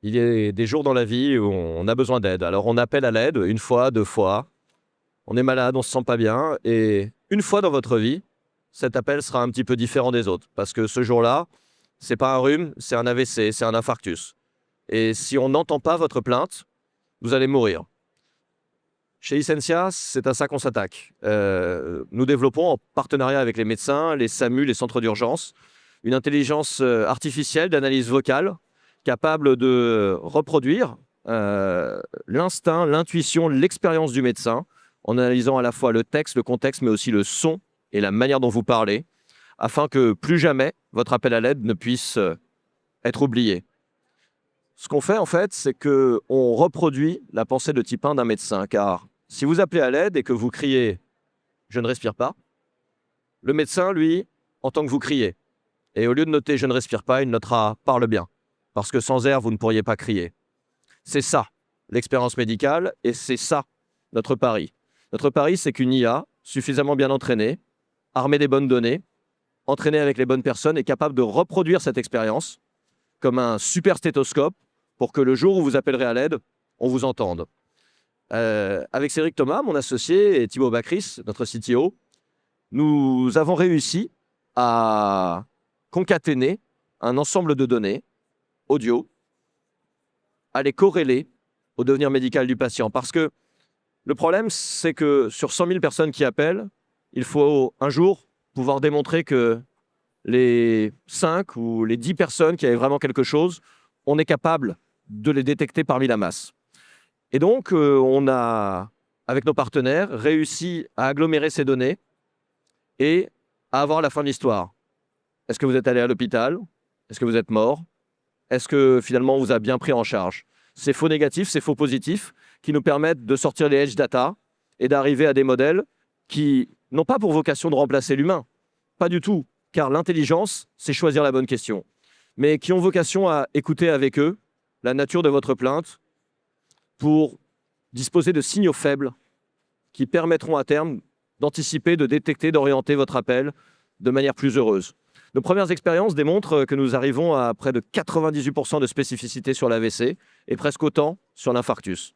Il y a des jours dans la vie où on a besoin d'aide. Alors on appelle à l'aide 1 fois, 2 fois. On est malade, on se sent pas bien et une fois dans votre vie, cet appel sera un petit peu différent des autres parce que ce jour-là, c'est pas un rhume, c'est un AVC, c'est un infarctus et si on n'entend pas votre plainte, vous allez mourir. Chez Essentia, c'est à ça qu'on s'attaque. Nous développons en partenariat avec les médecins, les SAMU, les centres d'urgence, une intelligence artificielle d'analyse vocale capable de reproduire l'instinct, l'intuition, l'expérience du médecin en analysant à la fois le texte, le contexte, mais aussi le son et la manière dont vous parlez, afin que plus jamais votre appel à l'aide ne puisse être oublié. Ce qu'on fait, en fait, c'est qu'on reproduit la pensée de type 1 d'un médecin, car si vous appelez à l'aide et que vous criez « je ne respire pas », le médecin, lui, entend que vous criez. Et au lieu de noter « je ne respire pas », il notera « parle bien », parce que sans air, vous ne pourriez pas crier. C'est ça, l'expérience médicale, et c'est ça, notre pari. Notre pari, c'est qu'une IA, suffisamment bien entraînée, armée des bonnes données, entraînée avec les bonnes personnes, est capable de reproduire cette expérience comme un super stéthoscope pour que le jour où vous appellerez à l'aide, on vous entende. Avec Cédric Thomas, mon associé, et Thibaut Bacris, notre CTO, nous avons réussi à concaténer un ensemble de données audio, à les corréler au devenir médical du patient. Parce que le problème, c'est que sur 100 000 personnes qui appellent, il faut un jour pouvoir démontrer que les 5 ou les 10 personnes qui avaient vraiment quelque chose, on est capable de les détecter parmi la masse. Et donc, on a, avec nos partenaires, réussi à agglomérer ces données et à avoir la fin de l'histoire. Est-ce que vous êtes allé à l'hôpital? Est-ce que vous êtes mort? Est-ce que finalement on vous a bien pris en charge? Ces faux négatifs, ces faux positifs qui nous permettent de sortir les edge data et d'arriver à des modèles qui n'ont pas pour vocation de remplacer l'humain. Pas du tout, car l'intelligence, c'est choisir la bonne question. Mais qui ont vocation à écouter avec eux la nature de votre plainte pour disposer de signaux faibles qui permettront à terme d'anticiper, de détecter, d'orienter votre appel de manière plus heureuse. Nos premières expériences démontrent que nous arrivons à près de 98% de spécificité sur l'AVC et presque autant sur l'infarctus.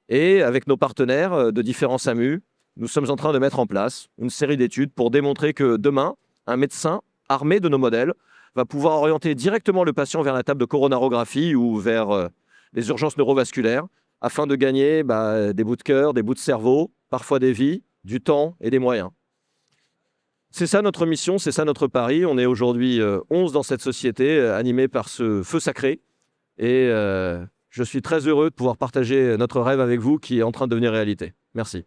Et avec nos partenaires de différents SAMU, nous sommes en train de mettre en place une série d'études pour démontrer que demain, un médecin armé de nos modèles va pouvoir orienter directement le patient vers la table de coronarographie ou vers les urgences neurovasculaires afin de gagner des bouts de cœur, des bouts de cerveau, parfois des vies, du temps et des moyens. C'est ça notre mission, c'est ça notre pari. On est aujourd'hui 11 dans cette société, animée par ce feu sacré. Et je suis très heureux de pouvoir partager notre rêve avec vous qui est en train de devenir réalité. Merci.